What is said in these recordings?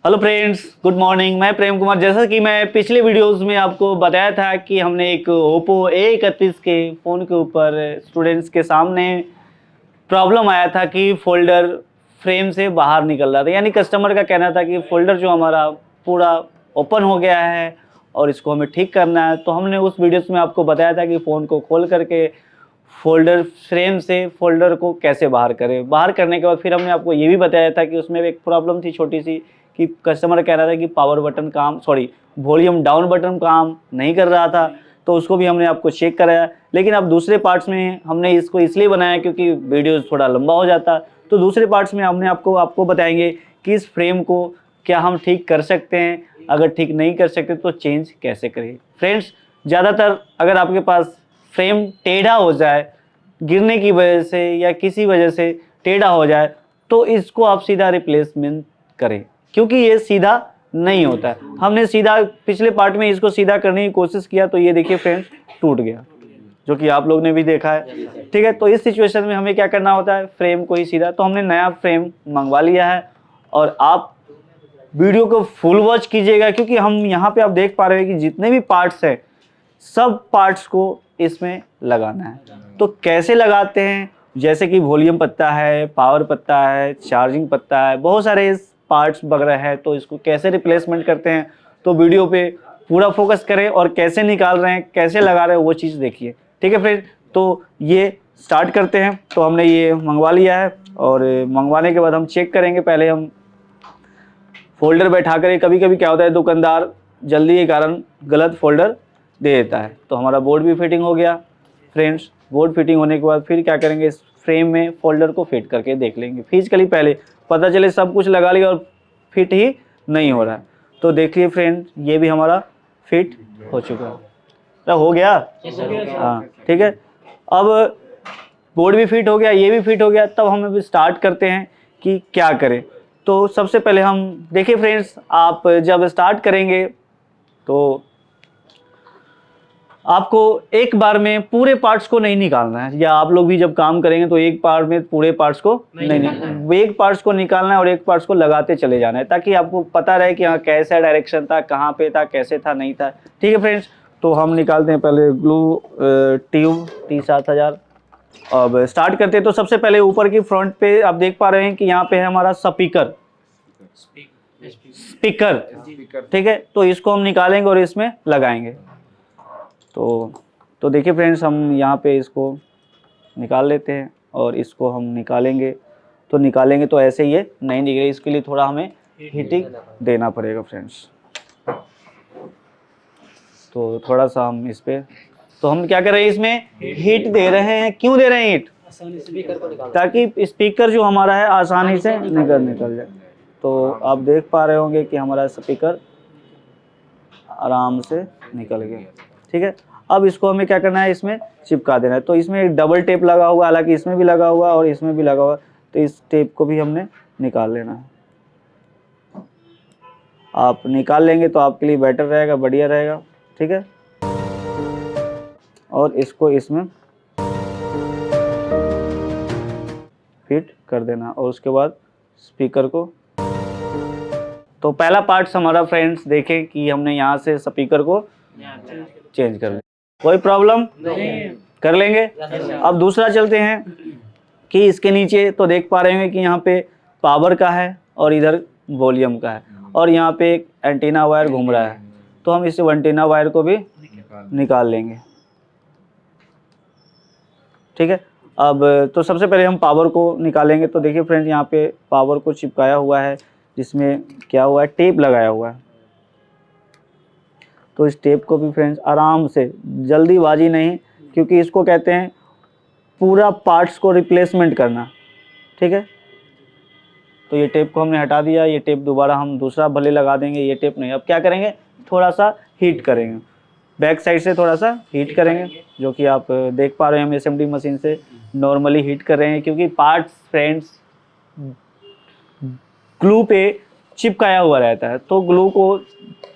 Hello friends, good morning. मैं प्रेम कुमार। जैसा कि मैं पिछले वीडियोस में आपको बताया था कि हमने एक ओप्पो A31 के फ़ोन के ऊपर स्टूडेंट्स के सामने प्रॉब्लम आया था कि फ़ोल्डर फ्रेम से बाहर निकल रहा था। यानी कस्टमर का कहना था कि फ़ोल्डर जो हमारा पूरा ओपन हो गया है और इसको हमें ठीक करना है। तो हमने उस वीडियोस में आपको बताया था कि फ़ोन को खोल करके फ़ोल्डर फ्रेम से फ़ोल्डर को कैसे बाहर करें। बाहर करने के बाद फिर हमने आपको ये भी बताया था कि उसमें एक प्रॉब्लम थी छोटी सी, कि कस्टमर कह रहा था कि power button volume down button काम नहीं कर रहा था। तो उसको भी हमने आपको चेक कराया। लेकिन अब दूसरे पार्ट्स में हमने इसको इसलिए बनाया क्योंकि वीडियो थोड़ा लंबा हो जाता। तो दूसरे पार्ट्स में हमने आपको बताएंगे कि इस फ्रेम को क्या हम ठीक कर सकते हैं, अगर ठीक नहीं कर सकते तो चेंज कैसे करें। फ्रेंड्स, ज़्यादातर अगर आपके पास फ्रेम टेढ़ा हो जाए, गिरने की वजह से या किसी वजह से टेढ़ा हो जाए, तो इसको आप सीधा रिप्लेसमेंट करें, क्योंकि ये सीधा नहीं होता है। हमने सीधा पिछले पार्ट में इसको सीधा करने की कोशिश किया तो ये देखिए फ्रेंड्स, टूट गया, जो कि आप लोग ने भी देखा है। ठीक है, तो इस सिचुएशन में हमें क्या करना होता है, फ्रेम को ही सीधा। तो हमने नया फ्रेम मंगवा लिया है और आप वीडियो को फुल वॉच कीजिएगा, क्योंकि हम यहाँ पे आप देख पा रहे हैं कि जितने भी पार्ट्स हैं सब पार्ट्स को इसमें लगाना है। तो कैसे लगाते हैं, जैसे कि वॉल्यूम पत्ता है, पावर पत्ता है, चार्जिंग पत्ता है, बहुत सारे पार्ट्स वगैरह है। तो इसको कैसे रिप्लेसमेंट करते हैं, तो वीडियो पे पूरा फोकस करें और कैसे निकाल रहे हैं, कैसे लगा रहे हैं, वो चीज़ देखिए। ठीक है फ्रेंड, तो ये स्टार्ट करते हैं। तो हमने ये मंगवा लिया है और मंगवाने के बाद हम चेक करेंगे। पहले हम फोल्डर बैठा कर, कभी कभी क्या होता है दुकानदार जल्दी के कारण गलत फोल्डर दे देता है। तो हमारा बोर्ड भी फिटिंग हो गया फ्रेंड्स। बोर्ड फिटिंग होने के बाद फिर क्या करेंगे, इस फ्रेम में फोल्डर को फिट करके देख लेंगे फिजिकली। पहले पता चले सब कुछ लगा लिया और फिट ही नहीं हो रहा है, तो देखिए फ्रेंड, ये भी हमारा फिट हो चुका है। तो हो गया, हाँ ठीक है। अब बोर्ड भी फिट हो गया, ये भी फिट हो गया। तब हम अभी स्टार्ट करते हैं कि क्या करें। तो सबसे पहले हम देखिए फ्रेंड्स, आप जब स्टार्ट करेंगे तो आपको एक बार में पूरे पार्ट्स को नहीं निकालना है, या आप लोग भी जब काम करेंगे तो एक बार में पूरे पार्ट्स को नहीं, एक पार्ट्स को निकालना है और एक पार्ट्स को लगाते चले जाना है, ताकि आपको पता रहे कि हाँ कैसा डायरेक्शन था, कहाँ पे था, कैसे था, नहीं था। ठीक है फ्रेंड्स, तो हम निकालते हैं पहले ग्लू ट्यूब T7000। अब स्टार्ट करते हैं। तो सबसे पहले ऊपर की फ्रंट पे आप देख पा रहे हैं कि यहाँ पे है हमारा स्पीकर। ठीक है, तो इसको हम निकालेंगे और इसमें लगाएंगे। तो देखिए फ्रेंड्स, हम यहाँ पे इसको निकाल लेते हैं और इसको हम निकालेंगे तो ऐसे ये नहीं निकले। इसके लिए थोड़ा हमें हीटिंग देना पड़ेगा फ्रेंड्स। तो थोड़ा सा हम इस पे, तो हम क्या कर रहे हैं, इसमें हीट दे रहे हैं। क्यों दे रहे हैं हीट? ताकि स्पीकर जो हमारा है आसानी से निकल जाए। तो आप देख पा रहे होंगे कि हमारा स्पीकर आराम से निकल गया। ठीक है, अब इसको हमें क्या करना है, इसमें चिपका देना है। तो इसमें एक डबल टेप लगा हुआ, हालांकि इसमें भी लगा हुआ और इसमें भी लगा हुआ, तो इस टेप को भी हमने निकाल लेना है। आप निकाल लेंगे तो आपके लिए बेटर रहेगा, बढ़िया रहेगा। ठीक है, और इसको इसमें फिट कर देना और उसके बाद स्पीकर को। तो पहला पार्ट हमारा फ्रेंड्स देखें कि हमने यहाँ से स्पीकर को चेंज कर लिया, कोई प्रॉब्लम नहीं, कर लेंगे। अब दूसरा चलते हैं कि इसके नीचे तो देख पा रहे हैं कि यहाँ पे पावर का है और इधर वॉल्यूम का है, और यहाँ पे एक एंटीना वायर घूम रहा है। तो हम इस एंटीना वायर को भी निकाल लेंगे। ठीक है, अब तो सबसे पहले हम पावर को निकालेंगे। तो देखिए फ्रेंड्स, यहाँ पे पावर को चिपकाया हुआ है, जिसमें क्या हुआ है, टेप लगाया हुआ है। तो इस टेप को भी फ्रेंड्स आराम से, जल्दीबाजी नहीं, क्योंकि इसको कहते हैं पूरा पार्ट्स को रिप्लेसमेंट करना। ठीक है, तो ये टेप को हमने हटा दिया। ये टेप दोबारा हम दूसरा भले लगा देंगे, ये टेप नहीं। अब क्या करेंगे, थोड़ा सा हीट करेंगे, बैक साइड से थोड़ा सा हीट करेंगे, जो कि आप देख पा रहे हैं हम एसएमडी मशीन से नॉर्मली हीट कर रहे हैं, क्योंकि पार्ट्स फ्रेंड्स ग्लू पे चिपकाया हुआ रहता है। तो ग्लू को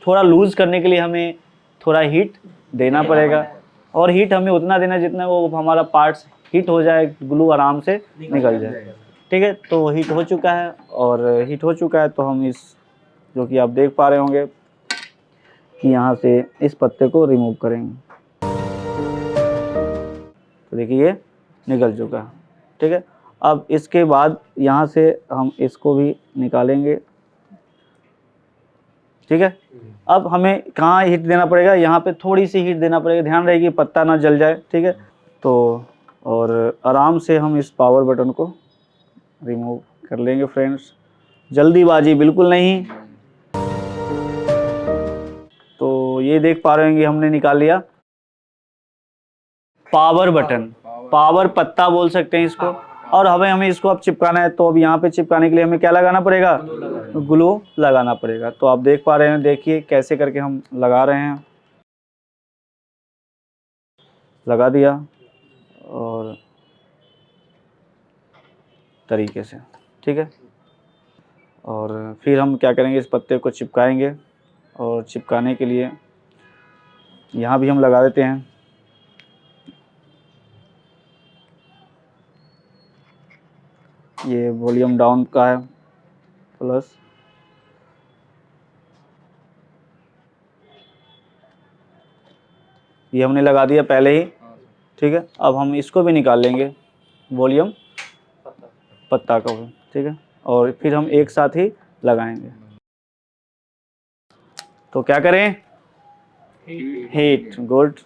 थोड़ा लूज करने के लिए हमें थोड़ा हीट देना पड़ेगा, और हीट हमें उतना देना जितना वो हमारा पार्ट्स हीट हो जाए, ग्लू आराम से निकल जाए। ठीक है, तो हीट हो चुका है, और हीट हो चुका है तो हम इस जो कि आप देख पा रहे होंगे कि यहाँ से इस पत्ते को रिमूव करेंगे। तो देखिए ये निकल चुका है, ठीक है। अब इसके बाद यहाँ से हम इसको भी निकालेंगे, ठीक है। अब हमें कहाँ हीट देना पड़ेगा, यहाँ पे थोड़ी सी हीट देना पड़ेगा, ध्यान रहे कि पत्ता ना जल जाए, ठीक है। तो और आराम से हम इस पावर बटन को रिमूव कर लेंगे फ्रेंड्स, जल्दीबाजी बिल्कुल नहीं। तो ये देख पा रहे हैं कि हमने निकाल लिया पावर बटन, पावर पत्ता बोल सकते हैं इसको। और हमें इसको अब चिपकाना है, तो अब यहाँ पे चिपकाने के लिए हमें क्या लगाना पड़ेगा, ग्लू लगाना पड़ेगा। तो आप देख पा रहे हैं, देखिए कैसे करके हम लगा रहे हैं। लगा दिया और तरीके से, ठीक है। और फिर हम क्या करेंगे, इस पत्ते को चिपकाएंगे। और चिपकाने के लिए यहाँ भी हम लगा देते हैं। ये वॉल्यूम डाउन का है प्लस, ये हमने लगा दिया पहले ही, ठीक है। अब हम इसको भी निकाल लेंगे, वॉल्यूम पत्ता का भी, ठीक है। और फिर हम एक साथ ही लगाएंगे। तो क्या करें, हीट, गुड।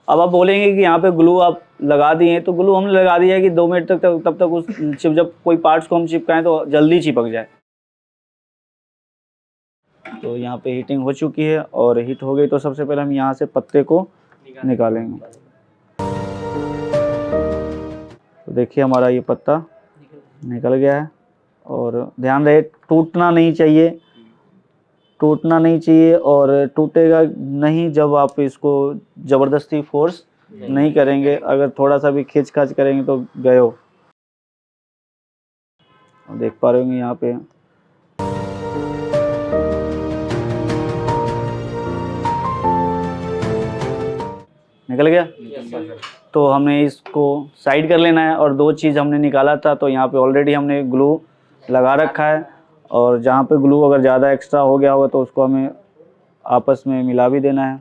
अब आप बोलेंगे कि यहाँ पे ग्लू आप लगा दिए, तो ग्लू हमने लगा दिया है कि 2 मिनट तक तब तक उस जब कोई पार्ट्स को हम चिपकाएं तो जल्दी चिपक जाए। तो यहाँ पे हीटिंग हो चुकी है, और हीट हो गई तो सबसे पहले हम यहाँ से पत्ते को निकालेंगे। तो देखिए हमारा ये पत्ता निकल गया है। और ध्यान रहे टूटना नहीं चाहिए, टूटना नहीं चाहिए। और टूटेगा नहीं जब आप इसको ज़बरदस्ती फोर्स नहीं करेंगे। अगर थोड़ा सा भी खींच खाच करेंगे तो गए हो। देख पा रहे होंगे यहाँ पे निकल गया। तो हमें इसको साइड कर लेना है। और 2 चीज़ हमने निकाला था, तो यहाँ पे ऑलरेडी हमने ग्लू लगा रखा है। और जहाँ पे ग्लू अगर ज़्यादा एक्स्ट्रा हो गया होगा तो उसको हमें आपस में मिला भी देना है,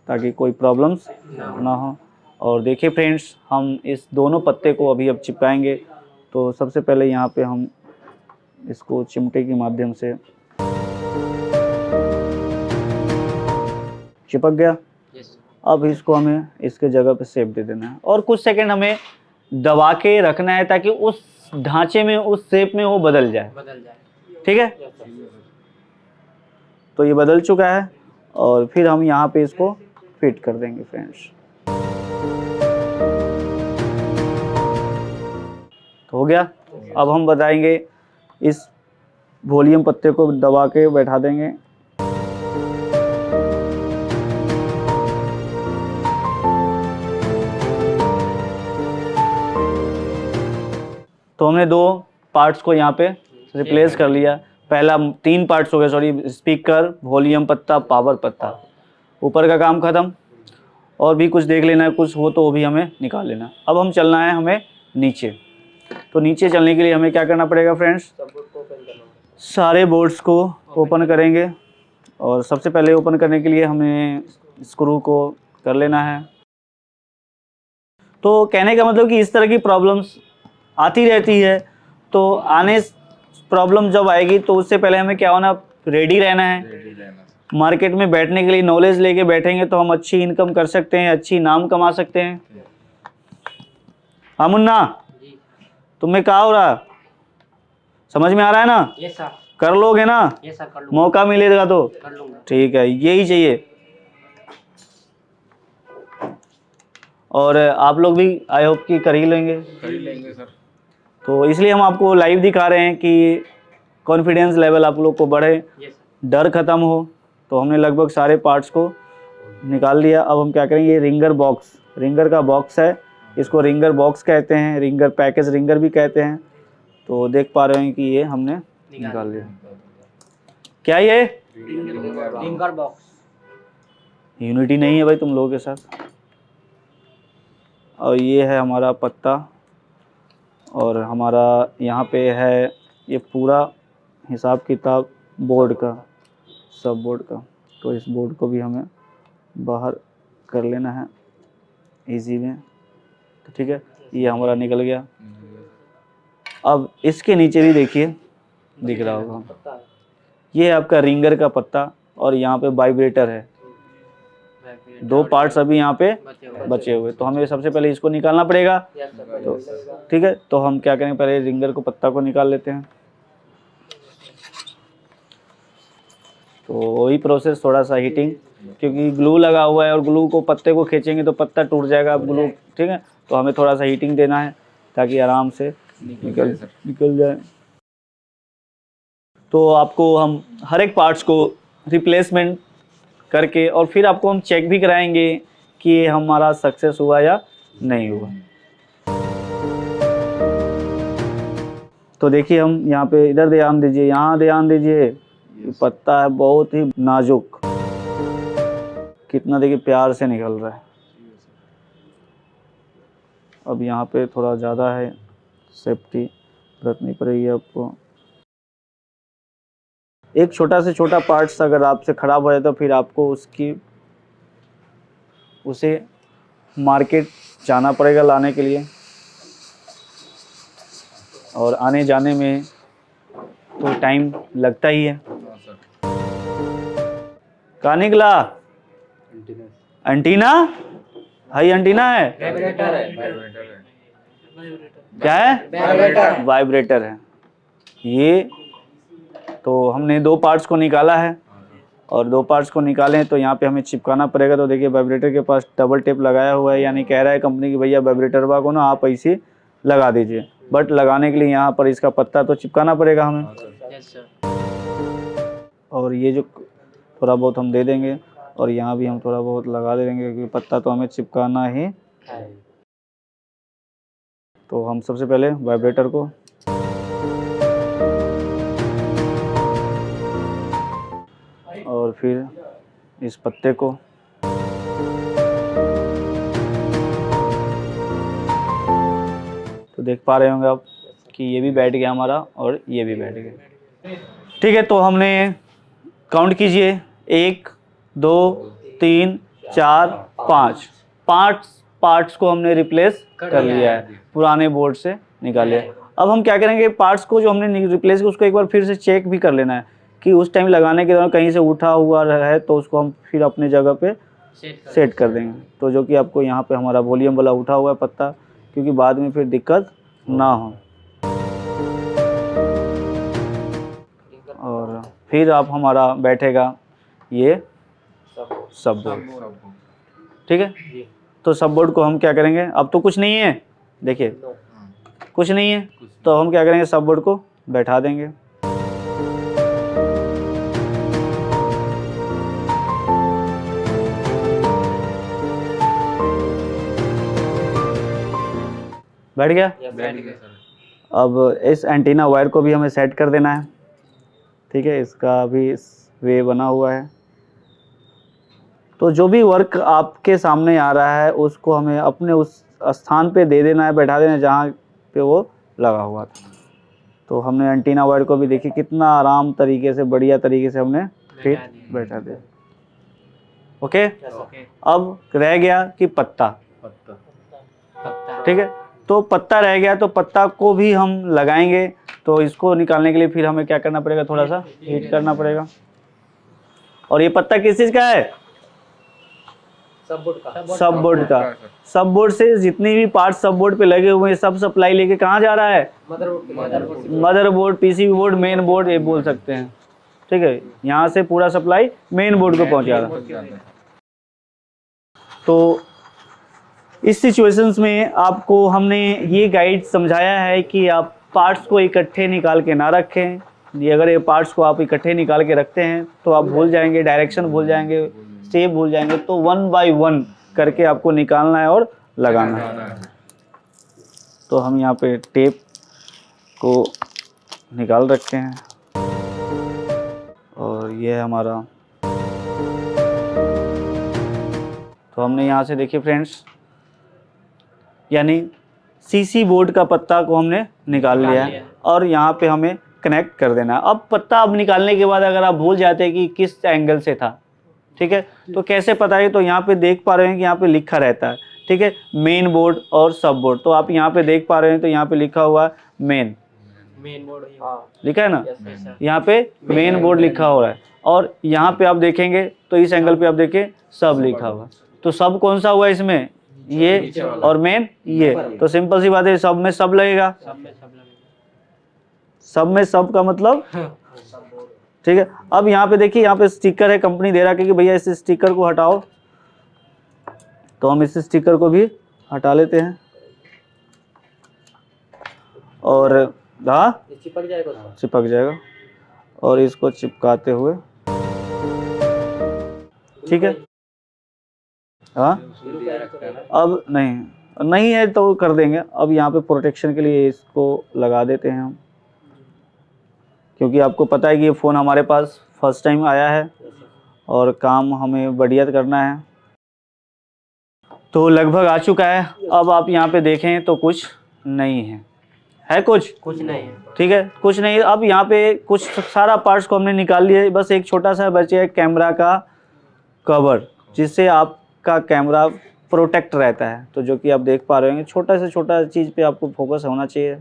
ताकि कोई प्रॉब्लम्स ना हो। और देखिए फ्रेंड्स, हम इस दोनों पत्ते को अभी अब चिपकाएंगे। तो सबसे पहले यहाँ पे हम इसको चिमटे के माध्यम से, चिपक गया। अब इसको हमें इसके जगह पे शेप दे देना है, और कुछ सेकंड हमें दबा के रखना है ताकि उस ढांचे में, उस शेप में वो बदल जाए, ठीक है। तो ये बदल चुका है, और फिर हम यहाँ पे इसको फिट कर देंगे फ्रेंड्स। तो हो गया। अब हम बताएंगे, इस वॉल्यूम पत्ते को दबा के बैठा देंगे। तो हमने 2 पार्ट्स को यहाँ पे रिप्लेस कर लिया। पहला 3 पार्ट्स हो गए, सॉरी, स्पीकर, वॉल्यूम पत्ता, पावर पत्ता। ऊपर का काम खत्म। और भी कुछ देख लेना है, कुछ हो तो वो भी हमें निकाल लेना। अब हम चलना है हमें नीचे। तो नीचे चलने के लिए हमें क्या करना पड़ेगा फ्रेंड्स, सारे बोर्ड्स को ओपन करेंगे। और सबसे पहले ओपन करने के लिए हमें स्क्रू को कर लेना है। तो कहने का मतलब कि इस तरह की प्रॉब्लम्स आती रहती है। तो आने प्रॉब्लम जब आएगी तो उससे पहले हमें क्या होना, रेडी रहना है। मार्केट में बैठने के लिए नॉलेज लेके बैठेंगे तो हम अच्छी इनकम कर सकते हैं, अच्छी नाम कमा सकते हैं। हाँ मुन्ना, तुम्हें क्या हो रहा, समझ में आ रहा है ना? Yes sir. कर लोगे ना? यस सर, कर लूंगा। मौका मिलेगा तो कर लूंगा। ठीक है, यही चाहिए। और आप लोग भी आई होप कि कर ही लेंगे सर। तो इसलिए हम आपको लाइव दिखा रहे हैं कि कॉन्फिडेंस लेवल आप लोग को बढ़े, डर खत्म हो। तो हमने लगभग सारे पार्ट्स को निकाल लिया। अब हम क्या करेंगे, रिंगर बॉक्स, रिंगर का बॉक्स है, इसको रिंगर बॉक्स कहते हैं, रिंगर पैकेज रिंगर भी कहते हैं। तो देख पा रहे हैं कि ये हमने निकाल लिया। क्या ये रिंगर बॉक्स? यूनिटी नहीं है भाई तुम लोगों के साथ। और ये है हमारा पत्ता, और हमारा यहाँ पे है ये पूरा हिसाब किताब बोर्ड का, सब बोर्ड का। तो इस बोर्ड को भी हमें बाहर कर लेना है इजी में। तो ठीक है, ये हमारा निकल गया। अब इसके नीचे भी देखिए, दिख रहा होगा, ये है आपका रिंगर का पत्ता और यहाँ पे वाइब्रेटर है। दो पार्ट्स अभी यहाँ पे बचे हुए, तो हमें सबसे पहले इसको निकालना पड़ेगा। तो ठीक है, तो हम क्या करेंगे, पहले रिंगर को पत्ता को निकाल लेते हैं। तो वही प्रोसेस, थोड़ा सा हीटिंग, क्योंकि ग्लू लगा हुआ है और ग्लू को पत्ते को खींचेंगे तो पत्ता टूट जाएगा ग्लू। ठीक है, तो हमें थोड़ा सा हीटिंग देना है ताकि आराम से निकल जाए। तो आपको हम हर एक पार्ट्स को रिप्लेसमेंट करके और फिर आपको हम चेक भी कराएंगे कि ये हमारा सक्सेस हुआ या नहीं हुआ। तो देखिए, हम यहाँ पे इधर ध्यान दीजिए, यहाँ ध्यान दीजिए, पत्ता है बहुत ही नाजुक, कितना देखिए प्यार से निकल रहा है। अब यहाँ पे थोड़ा ज़्यादा है, सेफ्टी बरतनी पड़ेगी आपको। एक छोटा से छोटा पार्ट्स अगर आपसे ख़राब हो जाए तो फिर आपको उसे मार्केट जाना पड़ेगा लाने के लिए, और आने जाने में तो टाइम लगता ही है। कहाँ निकला? एंटीना? हाई एंटीना है? क्या है? वाइब्रेटर है ये। तो हमने दो पार्ट्स को निकाला है, और दो पार्ट्स को निकाले हैं तो यहाँ पे हमें चिपकाना पड़ेगा। तो देखिए, वाइब्रेटर के पास डबल टेप लगाया हुआ है, यानी कह रहा है कंपनी की भैया वाइब्रेटर को ना आप ऐसे लगा दीजिए, बट लगाने के लिए यहाँ पर इसका पत्ता तो चिपकाना पड़ेगा हमें। और ये जो थोड़ा बहुत हम दे देंगे, और यहाँ भी हम थोड़ा बहुत लगा दे देंगे, क्योंकि पत्ता तो हमें चिपकाना ही। तो हम सबसे पहले वाइब्रेटर को और फिर इस पत्ते को तो देख पा रहे होंगे आप कि ये भी बैठ गया हमारा और ये भी बैठ गया। ठीक है, तो हमने काउंट कीजिए, 1 2 3 4 5 पार्ट्स को हमने रिप्लेस कर लिया है, पुराने बोर्ड से निकाले। अब हम क्या करेंगे, पार्ट्स को जो हमने रिप्लेस किया उसको एक बार फिर से चेक भी कर लेना है कि उस टाइम लगाने के दौरान कहीं से उठा हुआ है, तो उसको हम फिर अपने जगह पे सेट कर देंगे। तो जो कि आपको यहाँ पे हमारा वॉल्यूम वाला उठा हुआ है पत्ता, क्योंकि बाद में फिर दिक्कत ना हो। और फिर आप हमारा बैठेगा ये सब बोर्ड। ठीक है, तो सब बोर्ड को हम क्या करेंगे, अब तो कुछ नहीं है, देखिए कुछ नहीं है, तो हम क्या करेंगे, सब बोर्ड को बैठा देंगे। बैठ गया? अब इस एंटीना वायर को भी हमें सेट कर देना है। ठीक है, इसका भी वे बना हुआ है। तो जो भी वर्क आपके सामने आ रहा है उसको हमें अपने उस स्थान पे दे देना है, बैठा देना है जहाँ पे वो लगा हुआ था। तो हमने एंटीना वायर को भी देखिए कितना आराम तरीके से, बढ़िया तरीके से हमने फिट बैठा दिया। ओके, अब रह गया कि पत्ता। ठीक है, तो पत्ता रह गया, तो पत्ता को भी हम लगाएंगे। तो इसको निकालने के लिए फिर हमें क्या करना पड़ेगा, थोड़ा सा हीट करना पड़ेगा। और ये पत्ता किस चीज का है? सब बोर्ड का। सब बोर्ड से जितनी भी पार्ट सब बोर्ड पे लगे हुए हैं, सब सप्लाई लेके कहाँ जा रहा है? Motherboard, PCB board, main board ये बोल सकते हैं। ठीक है, यहाँ से पूरा सप्लाई मेन बोर्ड को पहुँचा रहा है। तो इस सिचुएशंस में आपको हमने ये गाइड समझाया है कि आप पार्ट्स को इकट्ठे निकाल के ना रखें। ये अगर ये पार्ट्स को आप इकट्ठे निकाल के रखते हैं तो आप भूल जाएंगे, डायरेक्शन भूल जाएंगे, स्टेप भूल जाएंगे। तो 1 बाय 1 करके आपको निकालना है और लगाना है। तो हम यहाँ पे टेप को निकाल रखे हैं, और ये है हमारा। तो हमने यहाँ से देखिए फ्रेंड्स, यानी सीसी बोर्ड का पत्ता को हमने निकाल लिया है और यहाँ पे हमें कनेक्ट कर देना है। अब पत्ता अब निकालने के बाद अगर आप भूल जाते हैं कि किस एंगल से था, ठीक है, तो कैसे पता है? तो यहाँ पे देख पा रहे हैं कि यहाँ पे लिखा रहता है, ठीक है, मेन बोर्ड और सब बोर्ड। तो आप यहाँ पे देख पा रहे हैं तो यहाँ पे लिखा हुआ मेन बोर्ड लिखा है ना, यहाँ पे मेन बोर्ड लिखा हो रहा है। और यहाँ पे आप देखेंगे तो इस एंगल पे आप देखें सब लिखा हुआ। तो सब कौन सा हुआ इसमें? ये, और मेन ये। तो सिंपल सी बात है, सब में सब लगेगा। सब में सब का मतलब, ठीक है। अब यहाँ पे देखिए, यहाँ पे स्टिकर है, कंपनी दे रहा है कि भैया इस स्टिकर को हटाओ। तो हम इस स्टिकर को भी हटा लेते हैं और हाँ चिपक जाएगा और इसको चिपकाते हुए, ठीक है। हाँ, अब नहीं है तो कर देंगे। अब यहाँ पे प्रोटेक्शन के लिए इसको लगा देते हैं हम, क्योंकि आपको पता है कि ये फ़ोन हमारे पास फर्स्ट टाइम आया है और काम हमें बढ़िया करना है। तो लगभग आ चुका है। अब आप यहाँ पे देखें तो कुछ नहीं है कुछ नहीं है, ठीक है, कुछ नहीं। अब यहाँ पे कुछ सारा पार्ट्स को हमने निकाल लिया है, बस एक छोटा सा बचे है कैमरा का कवर, जिससे आपका कैमरा प्रोटेक्ट रहता है। तो जो कि आप देख पा रहे होंगे, छोटा से छोटा चीज़ पे आपको फोकस होना चाहिए।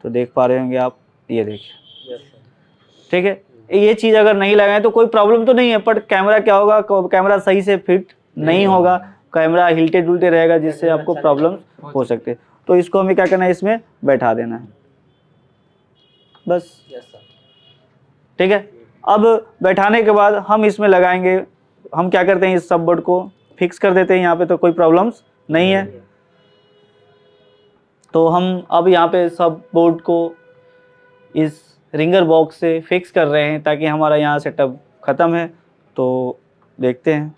तो देख पा रहे होंगे आप, ये देखिए, ठीक है। ये चीज़ अगर नहीं लगाएं तो कोई प्रॉब्लम तो नहीं है, पर कैमरा क्या होगा, कैमरा सही से फिट नहीं होगा, कैमरा हिलते डुलते रहेगा, जिससे आपको प्रॉब्लम हो सकते हैं। तो इसको हमें क्या करना है, इसमें बैठा देना है बस, ठीक है। अब बैठाने के बाद हम इसमें लगाएंगे, हम क्या करते हैं, इस सब बोर्ड को फिक्स कर देते हैं यहाँ पे, तो कोई प्रॉब्लम्स नहीं है। तो हम अब यहाँ पे सब बोर्ड को इस रिंगर बॉक्स से फिक्स कर रहे हैं ताकि हमारा यहाँ सेटअप ख़त्म है। तो देखते हैं।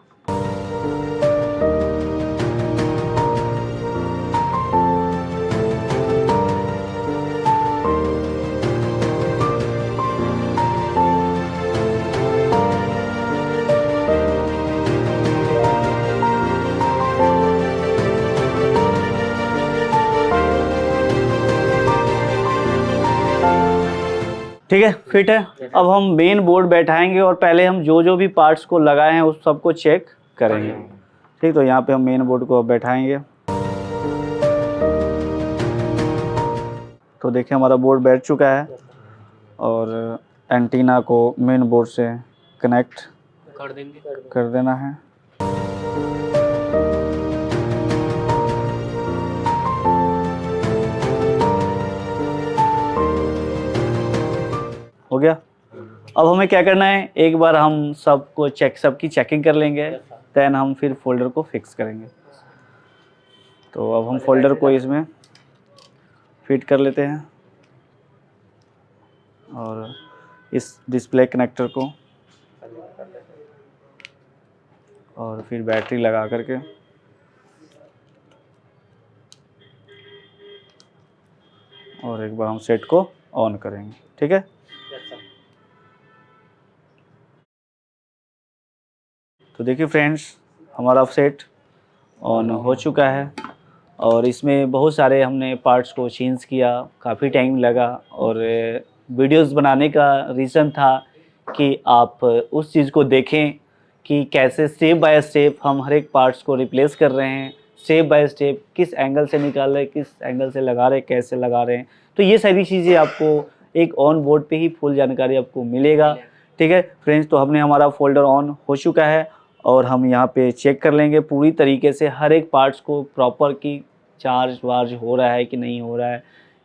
ठीक है, फिट है। अब हम मेन बोर्ड बैठाएंगे और पहले हम जो भी पार्ट्स को लगाए हैं उस सबको चेक करेंगे, ठीक। तो यहाँ पे हम मेन बोर्ड को बैठाएंगे। तो देखिए हमारा बोर्ड बैठ चुका है और एंटीना को मेन बोर्ड से कनेक्ट कर देना है। हो गया। अब हमें क्या करना है, एक बार हम सबको सबकी चेकिंग कर लेंगे, देन हम फिर फोल्डर को फिक्स करेंगे। तो अब हम फोल्डर को इसमें फिट कर लेते हैं और इस डिस्प्ले कनेक्टर को, और फिर बैटरी लगा करके और एक बार हम सेट को ऑन करेंगे, ठीक है। तो देखिए फ्रेंड्स, हमारा सेट ऑन हो चुका है और इसमें बहुत सारे हमने पार्ट्स को चेंज किया, काफ़ी टाइम लगा। और वीडियोस बनाने का रीज़न था कि आप उस चीज़ को देखें कि कैसे स्टेप बाय स्टेप हम हर एक पार्ट्स को रिप्लेस कर रहे हैं, स्टेप बाय स्टेप किस एंगल से निकाल रहे हैं, किस एंगल से लगा रहे हैं, कैसे लगा रहे हैं। तो ये सारी चीज़ें आपको एक ऑन बोर्ड पे ही फुल जानकारी आपको मिलेगा, ठीक है फ्रेंड्स। तो हमने हमारा फोल्डर ऑन हो चुका है और हम यहाँ पे चेक कर लेंगे पूरी तरीके से हर एक पार्ट्स को प्रॉपर कि चार्ज वार्ज हो रहा है कि नहीं हो रहा है,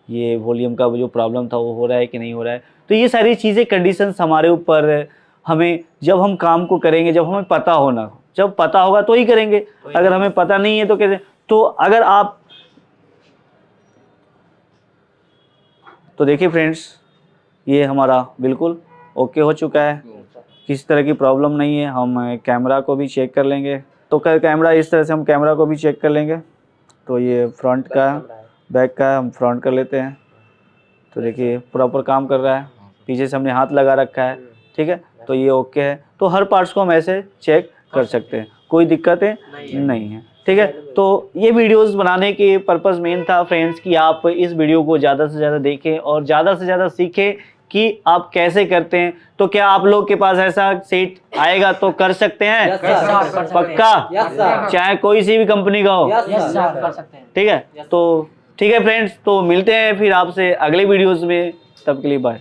ये वॉल्यूम का जो प्रॉब्लम था वो हो रहा है कि नहीं हो रहा है। तो ये सारी चीज़ें कंडीशंस हमारे ऊपर, हमें जब हम काम को करेंगे, जब हमें पता होना, जब पता होगा तो ही करेंगे, अगर हमें पता नहीं है तो कैसे। तो अगर आप, तो देखिए फ्रेंड्स, ये हमारा बिल्कुल ओके हो चुका है, किसी तरह की प्रॉब्लम नहीं है। हम कैमरा को भी चेक कर लेंगे। तो कैमरा इस तरह से हम कैमरा को भी चेक कर लेंगे। तो ये फ्रंट का है, बैक का है, हम फ्रंट कर लेते हैं। तो देखिए प्रॉपर काम कर रहा है, पीछे से हमने हाथ लगा रखा है, ठीक है। तो ये ओके है। तो हर पार्ट्स को हम ऐसे चेक कर सकते हैं, कोई दिक्कतें नहीं है। ठीक है। तो ये वीडियोस बनाने के पर्पस मेन था फ्रेंड्स कि आप इस वीडियो को ज़्यादा से ज़्यादा देखें और ज़्यादा से ज़्यादा सीखें कि आप कैसे करते हैं। तो क्या आप लोग के पास ऐसा सेट आएगा तो कर सकते हैं? Yes, sir. कर सकते हैं। पक्का? Yes, sir. चाहे कोई सी भी कंपनी का हो। Yes, yes sir. सर कर सकते हैं। ठीक है। तो ठीक है फ्रेंड्स, तो मिलते हैं फिर आपसे अगले वीडियोस में, तब के लिए बाय।